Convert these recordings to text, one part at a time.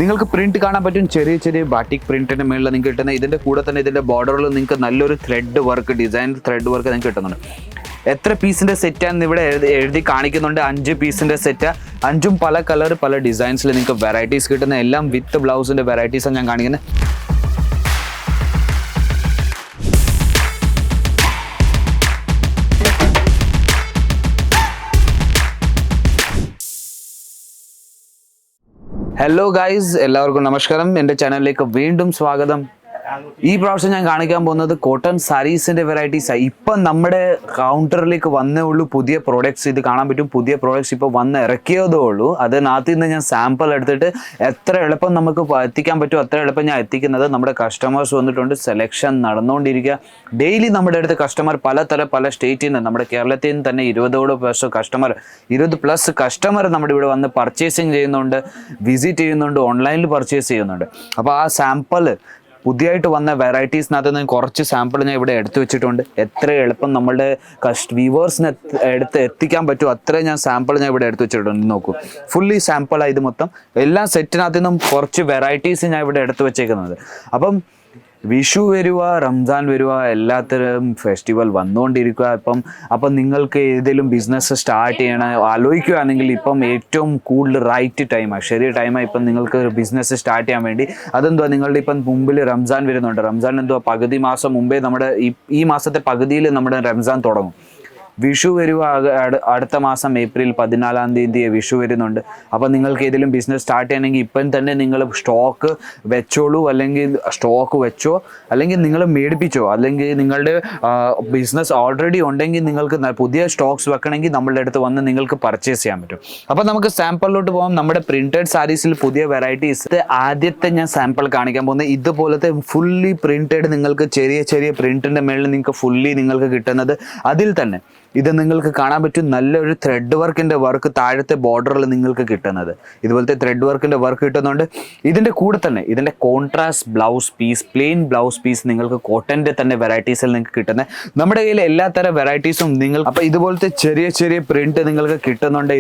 നിങ്ങൾക്ക് പ്രിന്റ് കാണാൻ പറ്റും. ചെറിയ ചെറിയ ബാറ്റിക് പ്രിന്റിന്റെ മേളിൽ നിങ്ങൾക്ക് കിട്ടുന്ന ഇതിന്റെ കൂടെ തന്നെ ഇതിന്റെ ബോർഡറിൽ നിങ്ങൾക്ക് നല്ലൊരു thread work, design thread work നിങ്ങൾക്ക് കിട്ടുന്നുണ്ട്. എത്ര പീസിന്റെ സെറ്റാണെന്ന് ഇവിടെ എഴുതി കാണിക്കുന്നുണ്ട്. 5 പീസിന്റെ സെറ്റ്, 5ഉം പല കളർ പല ഡിസൈൻസിൽ നിങ്ങൾക്ക് വെറൈറ്റീസ് കിട്ടുന്ന, എല്ലാം വിത്ത് ബ്ലൗസിന്റെ വെറൈറ്റീസാണ് ഞാൻ കാണിക്കുന്നത്. ഹലോ ഗൈസ്, എല്ലാവർക്കും നമസ്കാരം. എൻ്റെ ചാനലിലേക്ക് വീണ്ടും സ്വാഗതം. ഈ പ്രാവശ്യം ഞാൻ കാണിക്കാൻ പോകുന്നത് കോട്ടൺ സാരീസിന്റെ വെറൈറ്റീസാണ്. ഇപ്പം നമ്മുടെ കൗണ്ടറിലേക്ക് വന്നേ ഉള്ളൂ പുതിയ പ്രോഡക്ട്സ്. ഇത് കാണാൻ പറ്റും, പുതിയ പ്രോഡക്ട്സ് ഇപ്പോൾ വന്ന് ഇറക്കിയതേ ഉള്ളൂ. അതിനകത്ത് നിന്ന് ഞാൻ സാമ്പിൾ എടുത്തിട്ട് എത്ര എളുപ്പം നമുക്ക് എത്തിക്കാൻ പറ്റും അത്ര എളുപ്പം ഞാൻ എത്തിക്കുന്നത്. നമ്മുടെ കസ്റ്റമേഴ്സ് വന്നിട്ടുണ്ട്, സെലക്ഷൻ നടന്നുകൊണ്ടിരിക്കുക. ഡെയിലി നമ്മുടെ അടുത്ത് കസ്റ്റമർ പല സ്റ്റേറ്റിൽ നിന്ന്, നമ്മുടെ കേരളത്തിൽ നിന്ന് തന്നെ 20+ കസ്റ്റമർ നമ്മുടെ ഇവിടെ വന്ന് പർച്ചേസിങ് ചെയ്യുന്നുണ്ട്, വിസിറ്റ് ചെയ്യുന്നുണ്ട്, ഓൺലൈനിൽ പർച്ചേസ് ചെയ്യുന്നുണ്ട്. അപ്പോൾ ആ സാമ്പിൾ പുതിയതായിട്ട് വന്ന വെറൈറ്റീസിനകത്ത് നിന്ന് കുറച്ച് സാമ്പിൾ ഞാൻ ഇവിടെ എടുത്തു വെച്ചിട്ടുണ്ട്. എത്ര എളുപ്പം നമ്മളുടെ വ്യൂവേഴ്സിന് എത്തിക്കാൻ പറ്റും അത്രയും ഞാൻ സാമ്പിൾ ഞാൻ ഇവിടെ എടുത്തു വെച്ചിട്ടുണ്ട്. നോക്കൂ, ഫുള്ളി സാമ്പിളാണ് ഇത് മൊത്തം. എല്ലാ സെറ്റിനകത്തു നിന്നും കുറച്ച് വെറൈറ്റീസ് ഞാൻ ഇവിടെ എടുത്തു വെച്ചേക്കുന്നത്. അപ്പം വിഷു വരുക, റംസാൻ വരുക, എല്ലാത്തരം ഫെസ്റ്റിവൽ വന്നുകൊണ്ടിരിക്കുക. അപ്പം നിങ്ങൾക്ക് ഏതെങ്കിലും ബിസിനസ് സ്റ്റാർട്ട് ചെയ്യണം ആലോചിക്കുകയാണെങ്കിൽ ഇപ്പം ഏറ്റവും കൂടുതൽ റൈറ്റ് ടൈമാണ്, ശരിയ ടൈമാണ് ഇപ്പം നിങ്ങൾക്ക് ബിസിനസ് സ്റ്റാർട്ട് ചെയ്യാൻ വേണ്ടി. അതെന്തുവാ, നിങ്ങളുടെ ഇപ്പം മുമ്പിൽ റംസാൻ വരുന്നുണ്ട്. റംസാൻ എന്തുവാ, പകുതി മാസം മുമ്പേ നമ്മുടെ ഈ മാസത്തെ പകുതിയിൽ നമ്മുടെ റംസാൻ തുടങ്ങും. വിഷു വരുക അടുത്ത മാസം ഏപ്രിൽ 14-ാം തീയതി വിഷു വരുന്നുണ്ട്. അപ്പം നിങ്ങൾക്ക് ഏതെങ്കിലും ബിസിനസ് സ്റ്റാർട്ട് ചെയ്യണമെങ്കിൽ ഇപ്പം തന്നെ നിങ്ങൾ സ്റ്റോക്ക് വെച്ചോളൂ, അല്ലെങ്കിൽ നിങ്ങൾ മേടിപ്പിച്ചോ, അല്ലെങ്കിൽ നിങ്ങളുടെ ബിസിനസ് ഓൾറെഡി ഉണ്ടെങ്കിൽ നിങ്ങൾക്ക് പുതിയ സ്റ്റോക്സ് വെക്കണമെങ്കിൽ നമ്മളുടെ അടുത്ത് വന്ന് നിങ്ങൾക്ക് പർച്ചേസ് ചെയ്യാൻ പറ്റും. അപ്പം നമുക്ക് സാമ്പിളിലോട്ട് പോകാം. നമ്മുടെ പ്രിന്റഡ് സാരീസിൽ പുതിയ വെറൈറ്റീസ് ആദ്യത്തെ ഞാൻ സാമ്പിൾ കാണിക്കാൻ പോകുന്നത് ഇതുപോലത്തെ ഫുള്ളി പ്രിന്റഡ്, നിങ്ങൾക്ക് ചെറിയ പ്രിന്റിന്റെ മേളിൽ നിങ്ങൾക്ക് ഫുള്ളി നിങ്ങൾക്ക് കിട്ടുന്നത്. അതിൽ തന്നെ ഇത് നിങ്ങൾക്ക് കാണാൻ പറ്റും, നല്ലൊരു ത്രെഡ് വർക്കിന്റെ വർക്ക് താഴത്തെ ബോർഡറിൽ നിങ്ങൾക്ക് കിട്ടുന്നത്. ഇതുപോലത്തെ ത്രെഡ് വർക്കിന്റെ വർക്ക് കിട്ടുന്നുണ്ട്. ഇതിന്റെ കൂടെ തന്നെ ഇതിന്റെ contrast blouse piece, plain blouse piece നിങ്ങൾക്ക് കോട്ടന്റെ തന്നെ വെറൈറ്റീസിൽ നിങ്ങൾക്ക് കിട്ടുന്നത്. നമ്മുടെ കയ്യിൽ എല്ലാ തരം വെറൈറ്റീസും അപ്പോൾ ഇതുപോലത്തെ ചെറിയ പ്രിന്റ് നിങ്ങൾക്ക് കിട്ടുന്നുണ്ട്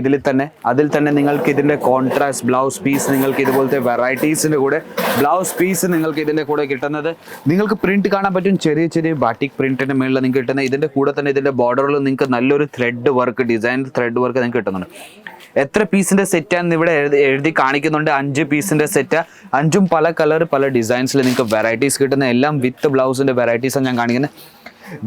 അതിൽ തന്നെ നിങ്ങൾക്ക് ഇതിന്റെ കോൺട്രാസ്റ്റ് ബ്ലൗസ് പീസ്, നിങ്ങൾക്ക് ഇതുപോലത്തെ വെറൈറ്റീസിന്റെ കൂടെ ബ്ലൗസ് പീസ് നിങ്ങൾക്ക് ഇതിന്റെ കൂടെ കിട്ടുന്നത്. നിങ്ങൾക്ക് പ്രിന്റ് കാണാൻ പറ്റും, ചെറിയ ബാറ്റിക് പ്രിന്റിന്റെ മേളിൽ നിങ്ങൾക്ക് കിട്ടുന്നത്. ഇതിന്റെ കൂടെ തന്നെ ഇതിന്റെ ബോർഡറിൽ നിങ്ങൾക്ക് നല്ലൊരു thread work, design thread work നിങ്ങൾക്ക് കിട്ടുന്നുണ്ട്. എത്ര പീസിന്റെ സെറ്റാണെന്ന് ഇവിടെ എഴുതി കാണിക്കുന്നുണ്ട്. 5 പീസിന്റെ സെറ്റ്, 5ഉം പല കളർ പല ഡിസൈൻസിൽ നിങ്ങൾക്ക് വെറൈറ്റീസ് കിട്ടുന്ന, എല്ലാം വിത്ത് ബ്ലൗസിന്റെ വെറൈറ്റീസാണ് ഞാൻ കാണിക്കുന്നത്.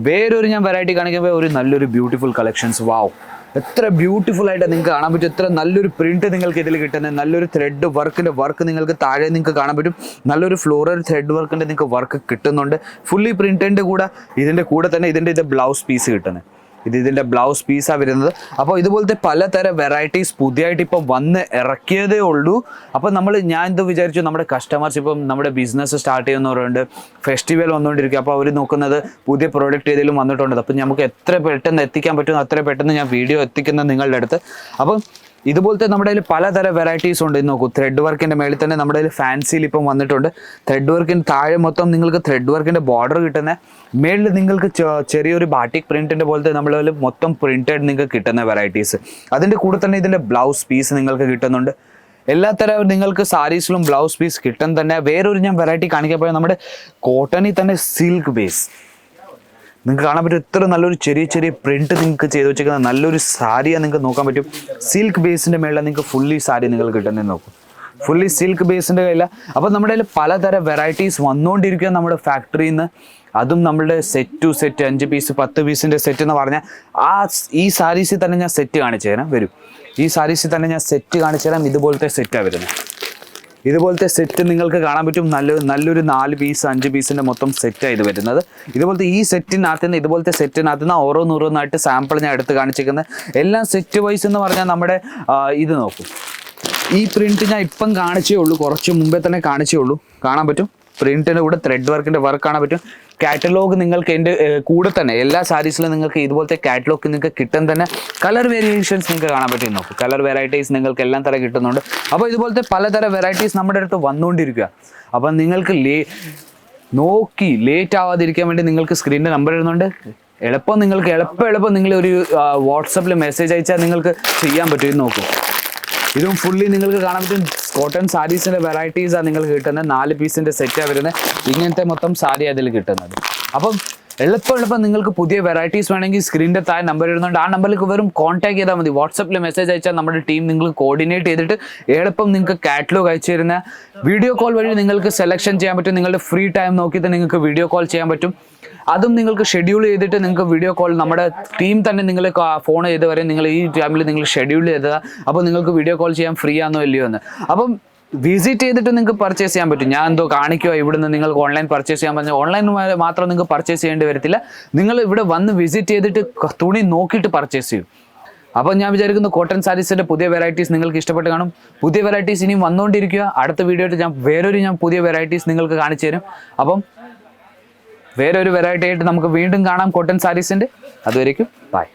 വേറൊരു ഞാൻ വെറൈറ്റി കാണിക്കുമ്പോൾ ഒരു നല്ലൊരു ബ്യൂട്ടിഫുൾ കളക്ഷൻസ്. വാവ്, എത്ര ബ്യൂട്ടിഫുൾ ആയിട്ട് നിങ്ങൾക്ക് കാണാൻ പറ്റും. എത്ര നല്ലൊരു പ്രിന്റ് നിങ്ങൾക്ക് ഇതിൽ കിട്ടുന്നത്. നല്ലൊരു ത്രെഡ് വർക്കിന്റെ വർക്ക് നിങ്ങൾക്ക് താഴെ നിങ്ങൾക്ക് കാണാൻ പറ്റും. നല്ലൊരു ഫ്ലോറൽ ത്രെഡ് വർക്കിന്റെ നിങ്ങൾക്ക് വർക്ക് കിട്ടുന്നുണ്ട്. ഫുള്ളി പ്രിന്റിന്റെ കൂടെ ഇതിന്റെ കൂടെ തന്നെ ഇത് ബ്ലൗസ് പീസ് കിട്ടുന്നത്. ഇതിന്റെ ബ്ലൗസ് പീസാണ് വരുന്നത്. അപ്പോൾ ഇതുപോലത്തെ പലതരം വെറൈറ്റീസ് പുതിയതായിട്ട് ഇപ്പം വന്ന് ഇറക്കിയതേ ഉള്ളൂ. അപ്പം ഞാൻ എന്ത് വിചാരിച്ചു, നമ്മുടെ കസ്റ്റമേഴ്സ് ഇപ്പം നമ്മുടെ ബിസിനസ് സ്റ്റാർട്ട് ചെയ്യുന്നവരുണ്ട്, ഫെസ്റ്റിവൽ വന്നുകൊണ്ടിരിക്കുക. അപ്പോൾ അവർ നോക്കുന്നത് പുതിയ പ്രോഡക്റ്റ് ഏതെങ്കിലും വന്നിട്ടുണ്ട്. അപ്പം നമുക്ക് എത്ര പെട്ടെന്ന് എത്തിക്കാൻ പറ്റും അത്ര പെട്ടെന്ന് ഞാൻ വീഡിയോ എത്തിക്കുന്നത് നിങ്ങളുടെ അടുത്ത്. അപ്പം ഇതുപോലത്തെ നമ്മുടെ കയ്യിൽ പലതരം വെറൈറ്റീസ് ഉണ്ട്. ഇത് നോക്കൂ, ത്രെഡ് വർക്കിന്റെ മേളിൽ തന്നെ നമ്മുടെ കയ്യിൽ ഫാൻസിയിൽ ഇപ്പം വന്നിട്ടുണ്ട്. ത്രെഡ് വർക്കിന് താഴെ മൊത്തം നിങ്ങൾക്ക് ത്രെഡ് വർക്കിന്റെ ബോർഡർ കിട്ടുന്ന, മേളിൽ നിങ്ങൾക്ക് ചെറിയൊരു ബാറ്റിക് പ്രിന്റിന്റെ പോലത്തെ നമ്മുടെ കയ്യിൽ മൊത്തം പ്രിന്റഡ് നിങ്ങൾക്ക് കിട്ടുന്ന വെറൈറ്റീസ്. അതിന്റെ കൂടെ തന്നെ ഇതിന്റെ ബ്ലൗസ് പീസ് നിങ്ങൾക്ക് കിട്ടുന്നുണ്ട്. എല്ലാത്തരം നിങ്ങൾക്ക് സാരീസിലും ബ്ലൗസ് പീസ് കിട്ടും തന്നെ. വേറൊരു ഞാൻ വെറൈറ്റി കാണിക്കാൻ പോയാൽ നമ്മുടെ കോട്ടണിൽ തന്നെ സിൽക്ക് ബേസ് നിങ്ങൾക്ക് കാണാൻ പറ്റും. ഇത്ര നല്ലൊരു ചെറിയ പ്രിന്റ് നിങ്ങൾക്ക് ചെയ്ത് വെച്ചിരിക്കുന്ന നല്ലൊരു സാരിയാണ് നിങ്ങൾക്ക് നോക്കാൻ പറ്റും. സിൽക്ക് ബേസിന്റെ മേളിൽ നിങ്ങൾക്ക് ഫുള്ളി സാരി നിങ്ങൾക്ക് കിട്ടുന്നത് നോക്കും, ഫുള്ളി സിൽക്ക് ബേസിന്റെ കയ്യില. അപ്പോൾ നമ്മുടെ കയ്യിൽ പലതരം വെറൈറ്റീസ് വന്നുകൊണ്ടിരിക്കുക നമ്മുടെ ഫാക്ടറിയിൽ നിന്ന്. അതും നമ്മളുടെ സെറ്റ് ടു സെറ്റ് 5 പീസ് 10 പീസിന്റെ സെറ്റ് എന്ന് പറഞ്ഞാൽ ഈ സാരീസിൽ തന്നെ ഞാൻ സെറ്റ് കാണിച്ചു തരാം. വരും, ഈ സാരീസിൽ തന്നെ ഞാൻ സെറ്റ് കാണിച്ചു തരാം. ഇതുപോലത്തെ സെറ്റാണ് വരുന്നത്. ഇതുപോലത്തെ സെറ്റ് നിങ്ങൾക്ക് കാണാൻ പറ്റും. നല്ലൊരു 4 പീസ് 5 പീസിന്റെ മൊത്തം സെറ്റാണ് ഇത് വരുന്നത്. ഇതുപോലത്തെ ഈ സെറ്റിനകത്ത് നിന്ന് ഇതുപോലത്തെ സെറ്റിനകത്ത് നിന്ന് ഓരോന്നോരോന്നായിട്ട് സാമ്പിൾ ഞാൻ എടുത്ത് കാണിച്ചിരിക്കുന്നത്. എല്ലാം സെറ്റ് വൈസ് എന്ന് പറഞ്ഞാൽ നമ്മുടെ ഇത് നോക്കും, ഈ പ്രിന്റ് ഞാൻ ഇപ്പം കാണിച്ചേ ഉള്ളൂ, കുറച്ച് മുമ്പേ തന്നെ കാണിച്ചേ ഉള്ളൂ. കാണാൻ പറ്റും പ്രിന്റിന്റെ കൂടെ ത്രെഡ് വർക്കിന്റെ വർക്ക് കാണാൻ പറ്റും. കാറ്റലോഗ് നിങ്ങൾക്ക് എൻ്റെ കൂടെ തന്നെ എല്ലാ സാരീസിലും നിങ്ങൾക്ക് ഇതുപോലത്തെ കാറ്റലോഗ് നിങ്ങൾക്ക് കിട്ടും തന്നെ. കളർ വേരിയേഷൻസ് നിങ്ങൾക്ക് കാണാൻ പറ്റും. നോക്കും, കളർ വെറൈറ്റീസ് നിങ്ങൾക്ക് എല്ലാം തരം കിട്ടുന്നുണ്ട്. അപ്പോൾ ഇതുപോലത്തെ പലതരം വെറൈറ്റീസ് നമ്മുടെ അടുത്ത് വന്നുകൊണ്ടിരിക്കുക. അപ്പം നിങ്ങൾക്ക് നോക്കി ലേറ്റ് ആവാതിരിക്കാൻ വേണ്ടി നിങ്ങൾക്ക് സ്ക്രീനിൻ്റെ നമ്പർ ഇടുന്നുണ്ട്. നിങ്ങൾക്ക് എളുപ്പം നിങ്ങൾ ഒരു വാട്സപ്പിൽ മെസ്സേജ് അയച്ചാൽ നിങ്ങൾക്ക് ചെയ്യാൻ പറ്റും. ഇത് നോക്കൂ, ഇതും ഫുള്ളി നിങ്ങൾക്ക് കാണാൻ പറ്റും കോട്ടൺ സാരീസിൻ്റെ വെറൈറ്റീസാണ് നിങ്ങൾക്ക് കിട്ടുന്നത്. 4 പീസിൻ്റെ സെറ്റാണ് വരുന്നത്. ഇങ്ങനത്തെ മൊത്തം സാരി അതിൽ കിട്ടുന്നത്. അപ്പം എളുപ്പം നിങ്ങൾക്ക് പുതിയ വെറൈറ്റീസ് വേണമെങ്കിൽ സ്ക്രീനിൻ്റെ താഴെ നമ്പർ ഇടുന്നുണ്ട്. ആ നമ്പറിലേക്ക് വെറും കോൺടാക്ട് ചെയ്താൽ മതി. വാട്സപ്പിൽ മെസ്സേജ് അയച്ചാൽ നമ്മുടെ ടീം നിങ്ങൾ കോർഡിനേറ്റ് ചെയ്തിട്ട് എളുപ്പം നിങ്ങൾക്ക് കാറ്റലോഗ് അയച്ചു തരുന്ന വീഡിയോ കോൾ വഴി നിങ്ങൾക്ക് സെലക്ഷൻ ചെയ്യാൻ പറ്റും. നിങ്ങളുടെ ഫ്രീ ടൈം നോക്കിയിട്ട് നിങ്ങൾക്ക് വീഡിയോ കോൾ ചെയ്യാൻ പറ്റും. അതും നിങ്ങൾക്ക് ഷെഡ്യൂൾ ചെയ്തിട്ട് നിങ്ങൾക്ക് വീഡിയോ കോൾ നമ്മുടെ ടീം തന്നെ നിങ്ങൾ ഫോൺ ചെയ്ത് വരെ നിങ്ങൾ ഈ ടൈമിൽ നിങ്ങൾ ഷെഡ്യൂൾ ചെയ്തതാണ്. അപ്പോൾ നിങ്ങൾക്ക് വീഡിയോ കോൾ ചെയ്യാൻ ഫ്രീ ആണോ ഇല്ലയോ എന്ന്. അപ്പം വിസിറ്റ് ചെയ്തിട്ട് നിങ്ങൾക്ക് പർച്ചേസ് ചെയ്യാൻ പറ്റും. ഞാൻ എന്തോ കാണിക്കുക ഇവിടുന്ന് നിങ്ങൾക്ക് ഓൺലൈൻ പർച്ചേസ് ചെയ്യാൻ പറഞ്ഞാൽ ഓൺലൈൻ മാത്രം നിങ്ങൾക്ക് പർച്ചേസ് ചെയ്യേണ്ടി വരത്തില്ല. നിങ്ങൾ ഇവിടെ വന്ന് വിസിറ്റ് ചെയ്തിട്ട് തുണി നോക്കിയിട്ട് പർച്ചേസ് ചെയ്യും. അപ്പോൾ ഞാൻ വിചാരിക്കുന്നു കോട്ടൺ സാരീസിൻ്റെ പുതിയ വെറൈറ്റീസ് നിങ്ങൾക്ക് ഇഷ്ടപ്പെട്ട് കാണും. പുതിയ വെറൈറ്റീസ് ഇനിയും വന്നുകൊണ്ടിരിക്കുക. അടുത്ത വീഡിയോയിൽ ഞാൻ പുതിയ വെറൈറ്റീസ് നിങ്ങൾക്ക് കാണിച്ചു തരും. അപ്പം വേറൊരു വെറൈറ്റി ആയിട്ട് നമുക്ക് വീണ്ടും കാണാം കോട്ടൺ സാരീസിൻ്റെ. അതുവരേക്കും ബൈ.